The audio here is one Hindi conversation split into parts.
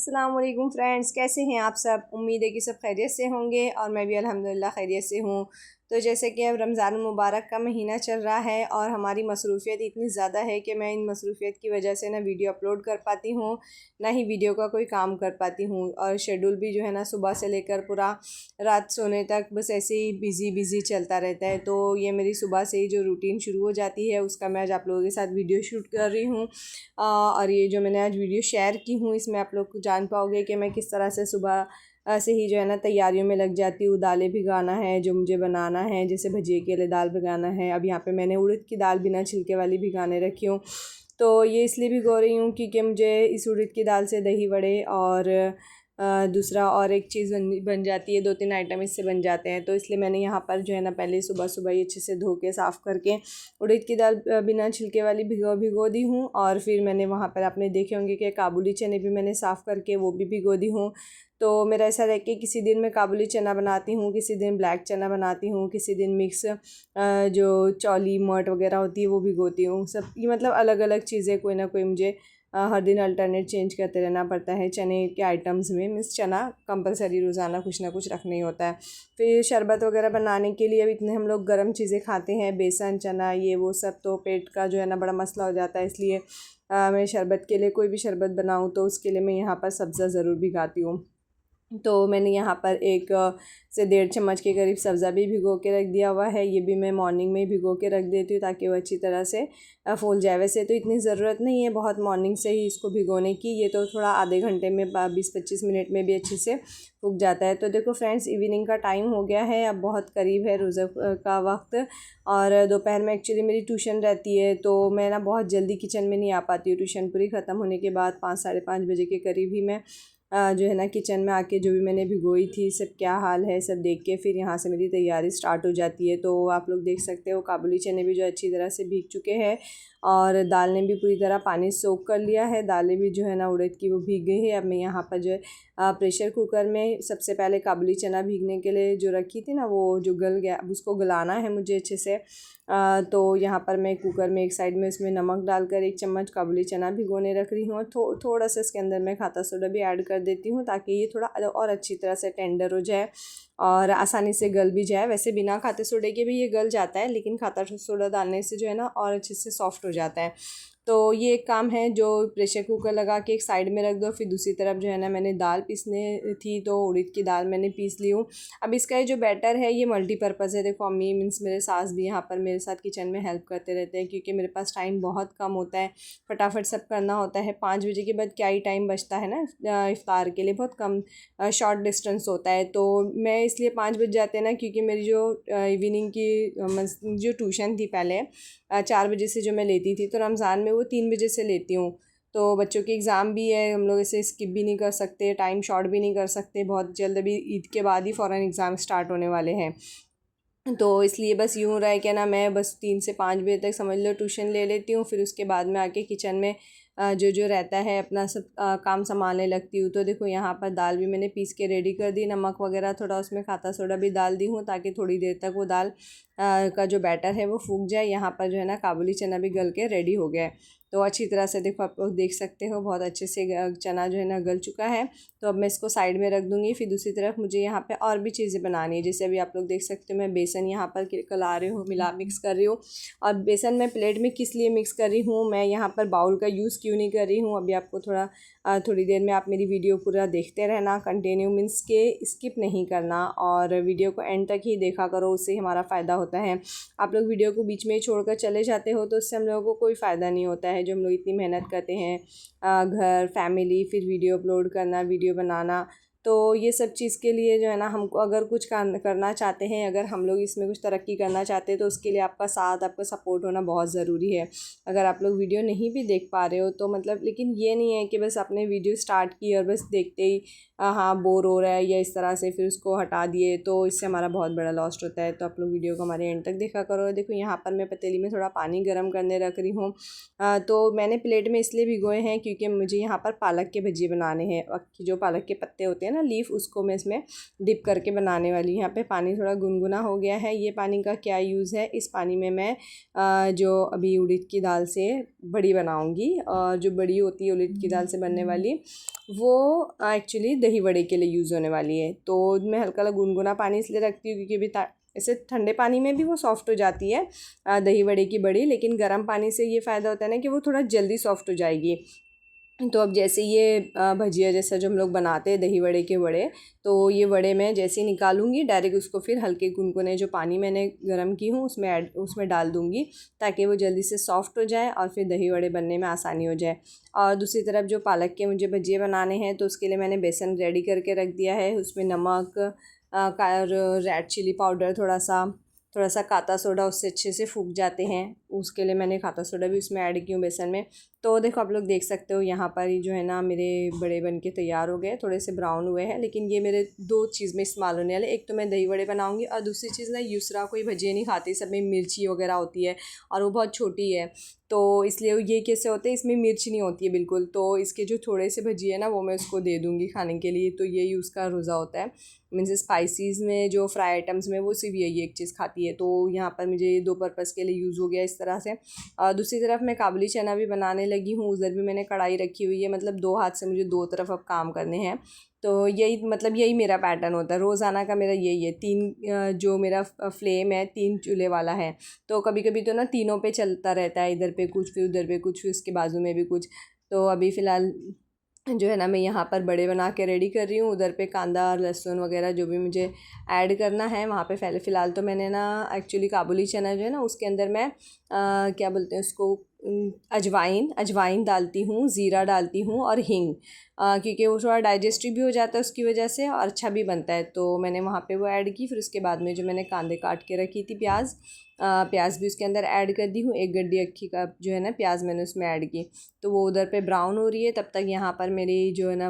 अस्सलाम वालेकुम फ्रेंड्स, कैसे हैं आप सब। उम्मीद है कि सब खैरियत से होंगे और मैं भी अल्हम्दुलिल्लाह खैरियत से हूँ। तो जैसे कि अब रमज़ान मुबारक का महीना चल रहा है और हमारी मसरूफ़ियत इतनी ज़्यादा है कि मैं इन मसरूफ़ियत की वजह से ना वीडियो अपलोड कर पाती हूँ, ना ही वीडियो का कोई काम कर पाती हूँ। और शेड्यूल भी जो है ना सुबह से लेकर पूरा रात सोने तक बस ऐसे ही बिज़ी बिज़ी चलता रहता है। तो ये मेरी सुबह से ही जो रूटीन शुरू हो जाती है उसका मैं आज आप लोगों के साथ वीडियो शूट कर रही हूँ। और ये जो मैंने आज वीडियो शेयर की हूँ इसमें आप लोग जान पाओगे कि मैं किस तरह से सुबह से ही जो है ना तैयारियों में लग जाती हूँ। दालें भिगाना है जो मुझे बनाना है, जैसे भजिए के लिए दाल भिगाना है। अब यहाँ पे मैंने उड़द की दाल बिना छिलके वाली भिगाने रखी हूँ। तो ये इसलिए भिगो रही हूँ क्योंकि मुझे इस उड़द की दाल से दही वड़े और दूसरा और एक चीज़ बन जाती है, 2-3 आइटम इससे बन जाते हैं। तो इसलिए मैंने यहाँ पर जो है ना पहले सुबह सुबह ही अच्छे से धो के साफ़ करके उड़द की दाल बिना छिलके वाली भिगो दी हूँ। और फिर मैंने वहाँ पर आपने देखे होंगे कि काबुली चने भी मैंने साफ़ करके वो भी भिगो दी हूँ। तो मेरा ऐसा रह कि किसी दिन मैं काबुली चना बनाती हूँ, किसी दिन ब्लैक चना बनाती हूँ, किसी दिन मिक्स जो चौली मट वगैरह होती है वो भिगोती हूँ। सब ये मतलब अलग अलग चीज़ें कोई ना कोई मुझे हर दिन अल्टरनेट चेंज करते रहना पड़ता है। चने के आइटम्स में मीन्स चना कंपलसरी रोज़ाना कुछ ना कुछ रखना ही होता है। फिर शरबत वगैरह बनाने के लिए अब इतने हम लोग गर्म चीज़ें खाते हैं, बेसन चना ये वो सब, तो पेट का जो है ना बड़ा मसला हो जाता है। इसलिए मैं शरबत के लिए कोई भी शरबत बनाऊँ तो उसके लिए मैं यहाँ पर सब्ज़ा ज़रूर भिगाती हूँ। तो मैंने यहाँ पर 1 से 1.5 चम्मच के करीब सब्ज़ा भी भिगो के रख दिया हुआ है। ये भी मैं मॉर्निंग में भिगो के रख देती हूँ ताकि वो अच्छी तरह से फूल जाए। वैसे तो इतनी ज़रूरत नहीं है बहुत मॉर्निंग से ही इसको भिगोने की, ये तो थोड़ा आधे घंटे में 20-25 मिनट में भी अच्छे से फूक जाता है। तो देखो फ्रेंड्स, इवनिंग का टाइम हो गया है, अब बहुत करीब है रोज़ा का वक्त। और दोपहर में एक्चुअली मेरी ट्यूशन रहती है तो मैं ना बहुत जल्दी किचन में नहीं आ पाती हूँ। ट्यूशन पूरी ख़त्म होने के बाद 5-5:30 बजे के करीब ही मैं जो है ना किचन में आके जो भी मैंने भिगोई थी सब क्या हाल है सब देख के फिर यहाँ से मेरी तैयारी स्टार्ट हो जाती है। तो आप लोग देख सकते हो काबुली चने भी जो अच्छी तरह से भीग चुके हैं और दाल ने भी पूरी तरह पानी सोख कर लिया है। दालें भी जो है ना उड़द की वो भीग गई है। अब मैं यहाँ पर जो है प्रेशर कुकर में सबसे पहले काबुली चना भीगने के लिए जो रखी थी ना वो जो गल गया, अब उसको गलाना है मुझे अच्छे से। तो यहाँ पर मैं कुकर में एक साइड में इसमें नमक डालकर 1 चम्मच काबुली चना भिगोने रख रही हूँ। थोड़ा सा इसके अंदर मैं खाता सोडा भी ऐड कर देती हूँ ताकि ये थोड़ा और अच्छी तरह से टेंडर हो जाए और आसानी से गल भी जाए। वैसे बिना खाते सोडे के भी ये गल जाता है, लेकिन खाता सोडा डालने से जो है ना और अच्छे से सॉफ्ट हो जाता है। तो ये एक काम है जो प्रेशर कुकर लगा के एक साइड में रख दो। फिर दूसरी तरफ जो है ना मैंने दाल पीसने थी तो उड़द की दाल मैंने पीस ली हूँ। अब इसका ये जो बैटर है ये मल्टीपर्पज़ है। देखो अम्मी मीन्स मेरे सास भी यहाँ पर मेरे साथ किचन में हेल्प करते रहते हैं क्योंकि मेरे पास टाइम बहुत कम होता है, फटाफट सब करना होता है। 5 बजे के बाद क्या ही टाइम बचता है ना इफ्तार के लिए, बहुत कम शॉर्ट डिस्टेंस होता है। तो मैं इसलिए 5 बज जाते हैं ना क्योंकि मेरी जो इवनिंग की जो ट्यूशन थी पहले 4 बजे से जो मैं लेती थी, तो रमज़ान में वो 3 बजे से लेती हूँ। तो बच्चों के एग्ज़ाम भी है, हम लोग इसे स्किप भी नहीं कर सकते, टाइम शॉर्ट भी नहीं कर सकते। बहुत जल्द अभी ईद के बाद ही फ़ौरन एग्ज़ाम स्टार्ट होने वाले हैं। तो इसलिए बस यूँ रहा है कि ना मैं बस 3 से 5 बजे तक समझ लो ट्यूशन ले लेती हूँ। फिर उसके बाद में आके किचन में जो जो रहता है अपना सब काम संभालने लगती हूँ। तो देखो यहाँ पर दाल भी मैंने पीस के रेडी कर दी, नमक वगैरह थोड़ा उसमें खाता सोडा भी डाल दी हूँ ताकि थोड़ी देर तक वो दाल का जो बैटर है वो फूक जाए। यहाँ पर जो है ना काबुली चना भी गल के रेडी हो गया है। तो अच्छी तरह से देखो आप लोग देख सकते हो बहुत अच्छे से चना जो है ना गल चुका है। तो अब मैं इसको साइड में रख दूँगी। फिर दूसरी तरफ मुझे यहाँ पे और भी चीज़ें बनानी है, जैसे अभी आप लोग देख सकते हो मैं बेसन यहाँ पर कला रही हूँ, मिक्स कर रही हूँ। और बेसन मैं प्लेट में किस लिए मिक्स कर रही हूँ, मैं यहाँ पर बाउल का यूज़ क्यों नहीं कर रही हूँ, अभी आपको थोड़ी देर में आप मेरी वीडियो पूरा देखते रहना कंटिन्यू, मीन्स के स्किप नहीं करना और वीडियो को एंड तक ही देखा करो, उससे हमारा फ़ायदा होता है। आप लोग वीडियो को बीच में ही छोड़कर चले जाते हो तो उससे हम लोगों को कोई फ़ायदा नहीं होता है। जो हम लोग इतनी मेहनत करते हैं घर फैमिली फिर वीडियो अपलोड करना, वीडियो बनाना, तो ये सब चीज़ के लिए जो है ना हमको अगर कुछ करना चाहते हैं, अगर हम लोग इसमें कुछ तरक्की करना चाहते हैं तो उसके लिए आपका साथ आपका सपोर्ट होना बहुत ज़रूरी है। अगर आप लोग वीडियो नहीं भी देख पा रहे हो तो मतलब, लेकिन ये नहीं है कि बस आपने वीडियो स्टार्ट की और बस देखते ही हाँ बोर हो रहा है या इस तरह से फिर उसको हटा दिए, तो इससे हमारा बहुत बड़ा लॉस्ट होता है। तो आप लोग वीडियो को हमारे एंड तक देखा करो। देखो यहाँ पर मैं पतीली में थोड़ा पानी गर्म करने रख रही हूँ। तो मैंने प्लेट में इसलिए भिगोए हैं क्योंकि मुझे यहाँ पर पालक के भजिए बनाने हैं। जो पालक के पत्ते होते हैं है ना लीफ, उसको मैं इसमें डिप करके बनाने वाली हूँ। यहाँ पे पानी थोड़ा गुनगुना हो गया है। ये पानी का क्या यूज़ है, इस पानी में मैं जो अभी उड़द की दाल से बड़ी बनाऊँगी, और जो बड़ी होती है उड़द की दाल से बनने वाली, वो एक्चुअली दही बड़े के लिए यूज़ होने वाली है। तो मैं हल्का गुनगुना पानी इसलिए रखती हूँ क्योंकि अभी ऐसे ठंडे पानी में भी वो सॉफ़्ट हो जाती है दही बड़े की बड़ी, लेकिन गर्म पानी से ये फ़ायदा होता है ना कि वो थोड़ा जल्दी सॉफ़्ट हो जाएगी। तो अब जैसे ये भजिया जैसा जो हम लोग बनाते हैं दही बड़े के बड़े, तो ये बड़े मैं जैसे ही निकालूंगी डायरेक्ट उसको फिर हल्के गुनगुने जो पानी मैंने गर्म की हूँ उसमें डाल दूँगी, ताकि वो जल्दी से सॉफ़्ट हो जाए और फिर दही बड़े बनने में आसानी हो जाए। और दूसरी तरफ जो पालक के मुझे भजिए बनाने हैं, तो उसके लिए मैंने बेसन रेडी करके रख दिया है। उसमें नमक और रेड चिली पाउडर, थोड़ा सा काता सोडा, उससे अच्छे से फूक जाते हैं। उसके लिए मैंने खाता सोडा भी उसमें ऐड की हूँ बेसन में। तो देखो आप लोग देख सकते हो यहाँ पर ही जो है ना मेरे बड़े बन के तैयार हो गए, थोड़े से ब्राउन हुए हैं, लेकिन ये मेरे दो चीज़ में इस्तेमाल होने वाले। एक तो मैं दही बड़े बनाऊँगी, और दूसरी चीज़ ना यूसरा कोई भजिए नहीं खाती, सब में मिर्ची वगैरह होती है और वो बहुत छोटी है, तो इसलिए ये कैसे होते हैं, इसमें मिर्च नहीं होती है बिल्कुल। तो इसके जो थोड़े से भजिए ना वो मैं उसको दे दूँगी खाने के लिए। तो ये उसका रोज़ा होता है, मीन्स स्पाइसीज़ में जो फ्राई आइटम्स में वो सिर्फ यही एक चीज़ खाती है। तो यहाँ पर मुझे ये दो पर्पज़ के लिए यूज़ हो गया इस तरह से। और दूसरी तरफ मैं काबुली चना भी बनाने लगी हूँ। उधर भी मैंने कढ़ाई रखी हुई है, मतलब दो हाथ से मुझे दो तरफ अब काम करने हैं। तो यही मेरा पैटर्न होता है रोज़ाना का, मेरा यही है। जो मेरा फ्लेम है 3 चूल्हे वाला है, तो कभी कभी तो ना तीनों पे चलता रहता है, इधर पे कुछ फिर उधर पे कुछ फिर उसके बाजू में भी कुछ। तो अभी फ़िलहाल जो है ना मैं यहाँ पर बड़े बना के रेडी कर रही हूँ। उधर पे कांदा और लहसुन वगैरह जो भी मुझे ऐड करना है वहाँ पे फ़िलहाल तो मैंने ना एक्चुअली काबुली चना जो है ना उसके अंदर मैं क्या बोलते हैं उसको, अजवाइन डालती हूँ, ज़ीरा डालती हूँ और हींग, क्योंकि वो थोड़ा डाइजेस्टिव भी हो जाता है उसकी वजह से और अच्छा भी बनता है। तो मैंने वहाँ पे वो ऐड की। फिर उसके बाद में जो मैंने कांदे काट के रखी थी, प्याज भी उसके अंदर ऐड कर दी हूँ। एक गड्डी अक्खी का जो है ना प्याज मैंने उसमें ऐड की। तो वो उधर पे ब्राउन हो रही है, तब तक यहाँ पर मेरी जो है ना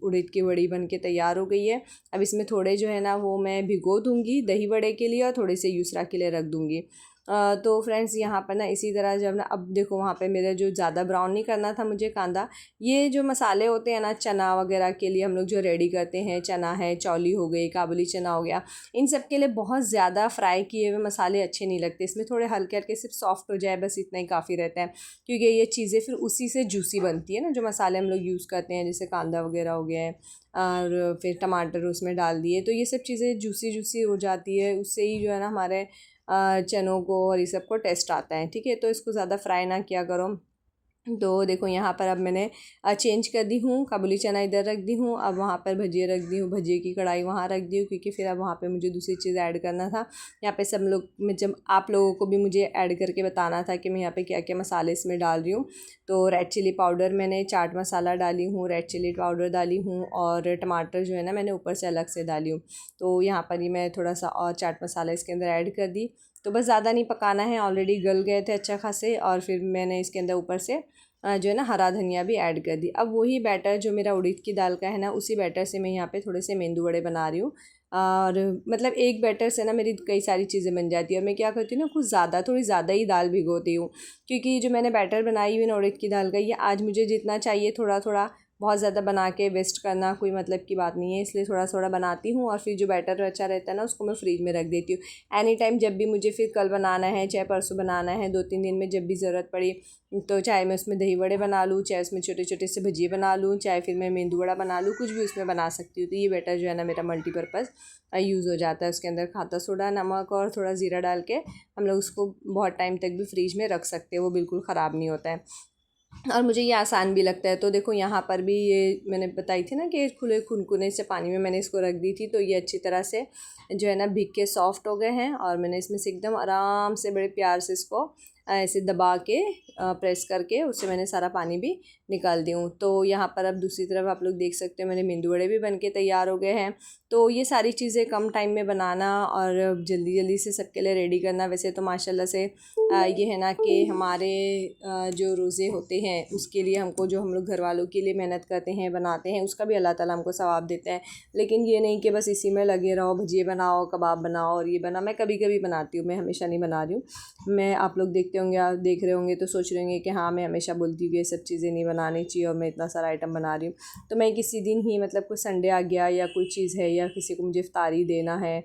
उड़द की बड़ी बन के तैयार हो गई है। अब इसमें थोड़े जो है ना वो मैं भिगो दूँगी दही बड़े के लिए, और थोड़े से यूसरा के लिए रख दूँगी। तो फ्रेंड्स यहाँ पर ना इसी तरह जब ना, अब देखो वहाँ पे मेरा जो ज़्यादा ब्राउन नहीं करना था मुझे कांदा, ये जो मसाले होते हैं ना चना वगैरह के लिए हम लोग जो रेडी करते हैं, चना है, चौली हो गई, काबुली चना हो गया, इन सब के लिए बहुत ज़्यादा फ्राई किए हुए मसाले अच्छे नहीं लगते। इसमें थोड़े हल्के हल्के सिर्फ सॉफ्ट हो जाए, बस इतना ही काफ़ी रहता है, क्योंकि ये चीज़ें फिर उसी से जूसी बनती है ना, जो मसाले हम लोग यूज़ करते हैं जैसे कांदा वगैरह हो गया है और फिर टमाटर उसमें डाल दिए, तो ये सब चीज़ें जूसी जूसी हो जाती है, उससे ही जो है ना हमारे चनों को और ये सब को टेस्ट आता है। ठीक है, तो इसको ज़्यादा फ्राई ना किया करो। तो देखो यहाँ पर अब मैंने चेंज कर दी हूँ, काबुली चना इधर रख दी हूँ, अब वहाँ पर भजिए रख दी हूँ, भजिए की कढ़ाई वहाँ रख दी हूँ, क्योंकि फिर अब वहाँ पे मुझे दूसरी चीज़ ऐड करना था। यहाँ पे सब लोग मैं जब आप लोगों को भी मुझे ऐड करके बताना था कि मैं यहाँ पे क्या क्या मसाले इसमें डाल रही हूँ। तो रेड चिली पाउडर मैंने, चाट मसाला डाली हूँ, रेड चिली पाउडर डाली हूँ, और टमाटर जो है ना मैंने ऊपर से अलग से डाली हूँ। तो यहाँ पर ही मैं थोड़ा सा और चाट मसाला इसके अंदर ऐड कर दी। तो बस ज़्यादा नहीं पकाना है, ऑलरेडी गल गए थे अच्छा खासे। और फिर मैंने इसके अंदर ऊपर से जो है ना हरा धनिया भी ऐड कर दी। अब वही बैटर जो मेरा उड़द की दाल का है ना, उसी बैटर से मैं यहाँ पे थोड़े से मेंदू वड़े बना रही हूँ। और मतलब एक बैटर से ना मेरी कई सारी चीज़ें बन जाती है। और मैं क्या करती हूँ ना, कुछ ज़्यादा थोड़ी ज़्यादा ही दाल भिगोती हूँ, क्योंकि जो मैंने बैटर बनाई हुई ना उड़द की दाल का, ये आज मुझे जितना चाहिए थोड़ा थोड़ा, बहुत ज़्यादा बना के वेस्ट करना कोई मतलब की बात नहीं है, इसलिए थोड़ा थोड़ा बनाती हूँ। और फिर जो बैटर बचा रहता है ना उसको मैं फ्रीज में रख देती हूँ। एनी टाइम जब भी मुझे फिर कल बनाना है, चाहे परसों बनाना है, 2-3 दिन में जब भी ज़रूरत पड़ी, तो चाहे मैं उसमें दही बड़े बना लूँ, चाहे उसमें छोटे छोटे से भजिए बना लूँ, चाहे फिर मैं मेंदू वड़ा बना लूँ, कुछ भी उसमें बना सकती हूँ। तो ये बैटर जो है ना मेरा मल्टीपर्पज़ यूज़ हो जाता है। उसके अंदर खाता सोडा, नमक और थोड़ा ज़ीरा डाल के हम लोग उसको बहुत टाइम तक भी फ्रीज में रख सकते हैं, वो बिल्कुल ख़राब नहीं होता है और मुझे ये आसान भी लगता है। तो देखो यहाँ पर भी ये मैंने बताई थी ना कि खुले खुनकुने से पानी में मैंने इसको रख दी थी, तो ये अच्छी तरह से जो है ना भीग के सॉफ्ट हो गए हैं। और मैंने इसमें से एकदम आराम से बड़े प्यार से इसको ऐसे दबा के प्रेस करके उससे मैंने सारा पानी भी निकाल दी हूँ। तो यहाँ पर अब दूसरी तरफ आप लोग देख सकते हो मेरे मेंदू वड़े भी बन के तैयार हो गए हैं। तो ये सारी चीज़ें कम टाइम में बनाना और जल्दी जल्दी से सबके लिए रेडी करना, वैसे तो माशाल्लाह से ये है ना कि हमारे जो रोज़े होते हैं उसके लिए हमको, जो हम लोग घर वालों के लिए मेहनत करते हैं, बनाते हैं, उसका भी अल्लाह ताला हमको सवाब देता है। लेकिन ये नहीं कि बस इसी में लगे रहो, भजिए बनाओ, कबाब बनाओ और ये बना। मैं कभी कभी बनाती हूँ, मैं हमेशा नहीं बना रही हूँ। मैं, आप लोग देखते देखते होंगे, आप देख रहे होंगे तो सोच रहे होंगे कि हाँ, मैं हमेशा बोलती हूँ कि ये सब चीज़ें नहीं बनानी चाहिए और मैं इतना सारा आइटम बना रही हूँ। तो मैं किसी दिन ही मतलब कोई संडे आ गया या कोई चीज़ है या किसी को मुझे इफ्तारी देना है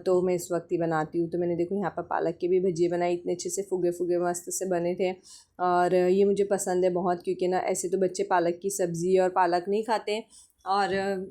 तो मैं इस वक्त ही बनाती हूँ। तो मैंने देखो यहाँ पर पालक की भी भजिए बनाई, इतने अच्छे से फुगे फुगे मस्त से बने थे। और ये मुझे पसंद है बहुत, क्योंकि ना ऐसे तो बच्चे पालक की सब्ज़ी और पालक नहीं खाते और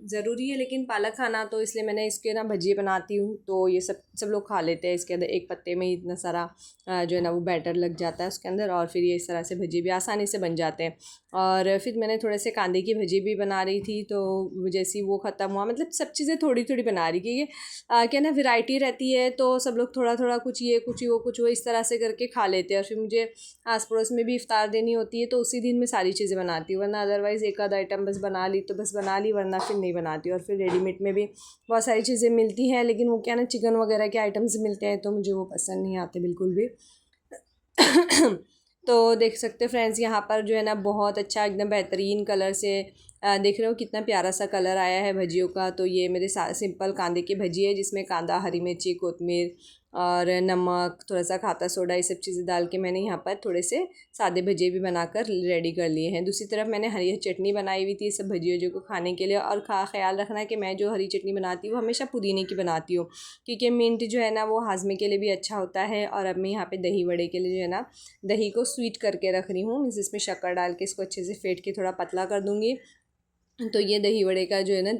ज़रूरी है लेकिन पालक खाना, तो इसलिए मैंने इसके ना भजिए बनाती हूँ तो ये सब लोग खा लेते हैं। इसके अंदर एक पत्ते में ही इतना सारा जो है ना वो बैटर लग जाता है उसके अंदर, और फिर ये इस तरह से भजिए भी आसानी से बन जाते हैं। और फिर मैंने थोड़े से कांदे की भजी भी बना रही थी, तो जैसे ही वो ख़त्म हुआ, मतलब सब चीज़ें थोड़ी थोड़ी बना रही, क्योंकि क्या ना वैरायटी रहती है तो सब लोग थोड़ा थोड़ा कुछ ये कुछ वो इस तरह से करके खा लेते हैं। और फिर मुझे आस पड़ोस में भी इफ्तार देनी होती है तो उसी दिन मैं सारी चीज़ें बनाती हूँ, वरना अदरवाइज़ एक आध आइटम बस बना ली तो बस बना ली, वरना फिर नहीं बनाती। और फिर रेडीमेड में भी बहुत सारी चीज़ें मिलती हैं, लेकिन वो क्या ना चिकन वगैरह के आइटम्स मिलते हैं तो मुझे वो पसंद नहीं आते बिल्कुल भी। तो देख सकते हैं फ्रेंड्स, यहाँ पर जो है ना बहुत अच्छा एकदम बेहतरीन कलर से देख रहे हो कितना प्यारा सा कलर आया है भजियों का। तो ये मेरे सिंपल कांदे की भजी है, जिसमें कांदा, हरी मिर्ची, कोतमीर और नमक, थोड़ा सा खाता सोडा, ये सब चीज़ें डाल के मैंने यहाँ पर थोड़े से सादे भजिए भी बनाकर रेडी कर लिए हैं। दूसरी तरफ मैंने हरी चटनी बनाई हुई थी सब भजियों को खाने के लिए। और ख्याल रखना कि मैं जो हरी चटनी बनाती हूँ हमेशा पुदीने की बनाती हूँ, क्योंकि मिंट जो है ना वो हाजमे के लिए भी अच्छा होता है। और अब मैं यहाँ पे दही वड़े के लिए जो है ना दही को स्वीट करके रख रही हूँ, मीन्स इसमें शक्कर डाल के इसको अच्छे से फेंट के थोड़ा पतला कर दूँगी। तो ये दही वड़े का जो है ना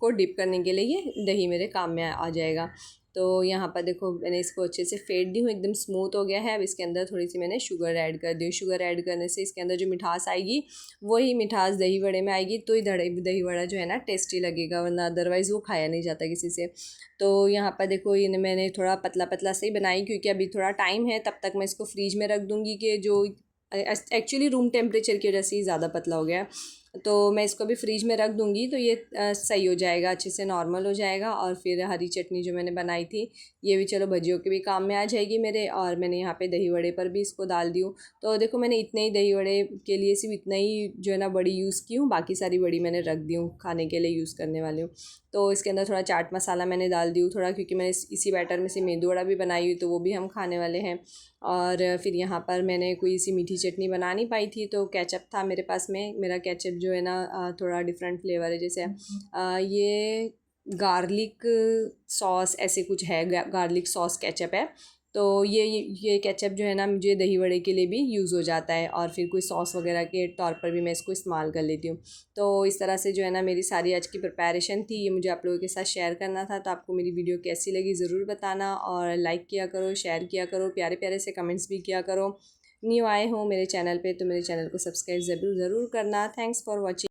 को डिप करने के लिए ये दही मेरे काम में आ जाएगा। तो यहाँ पर देखो मैंने इसको अच्छे से फेंट दी हूँ, एकदम स्मूथ हो गया है। अब इसके अंदर थोड़ी सी मैंने शुगर ऐड कर दी। शुगर ऐड करने से इसके अंदर जो मिठास आएगी वही मिठास दही वड़े में आएगी, तो ही दही वड़ा जो है ना टेस्टी लगेगा, वरना अदरवाइज़ वो खाया नहीं जाता किसी से। तो यहाँ पर देखो ये मैंने थोड़ा पतला पतला से ही बनाई, क्योंकि अभी थोड़ा टाइम है, तब तक मैं इसको फ्रीज में रख दूँगी कि जो एक्चुअली रूम टेम्परेचर की वजह से ही ज़्यादा पतला हो गया। तो मैं इसको भी फ्रीज में रख दूँगी तो ये सही हो जाएगा, अच्छे से नॉर्मल हो जाएगा। और फिर हरी चटनी जो मैंने बनाई थी ये भी चलो भजियों के भी काम में आ जाएगी मेरे। और मैंने यहाँ पे दही वड़े पर भी इसको डाल दी हूँ। तो देखो मैंने इतने ही दही वड़े के लिए सिर्फ इतना ही जो है ना बड़ी यूज़ की हूँ, बाकी सारी बड़ी मैंने रख दी हूँ, खाने के लिए यूज़ करने वाली हूँ। तो इसके अंदर थोड़ा चाट मसाला मैंने डाल दी हूँ थोड़ा, क्योंकि मैंने इसी बैटर में से मेंदू वड़ा भी बनाई हुई तो वो भी हम खाने वाले हैं। और फिर यहाँ पर मैंने कोई सी मीठी चटनी बना नहीं पाई थी तो केचप था मेरे पास में। मेरा केचप जो है ना थोड़ा डिफरेंट फ्लेवर है, जैसे ये गार्लिक सॉस ऐसे कुछ है, गार्लिक सॉस केचप है। तो ये केचप जो है ना मुझे दही वड़े के लिए भी यूज़ हो जाता है, और फिर कोई सॉस वगैरह के तौर पर भी मैं इसको इस्तेमाल कर लेती हूँ। तो इस तरह से जो है ना मेरी सारी आज की प्रिपरेशन थी, ये मुझे आप लोगों के साथ शेयर करना था। तो आपको मेरी वीडियो कैसी लगी ज़रूर बताना, और लाइक किया करो, शेयर किया करो, प्यारे प्यारे से कमेंट्स भी किया करो। न्यू आए हो मेरे चैनल पे तो मेरे चैनल को सब्सक्राइब ज़रूर करना। Thanks for watching.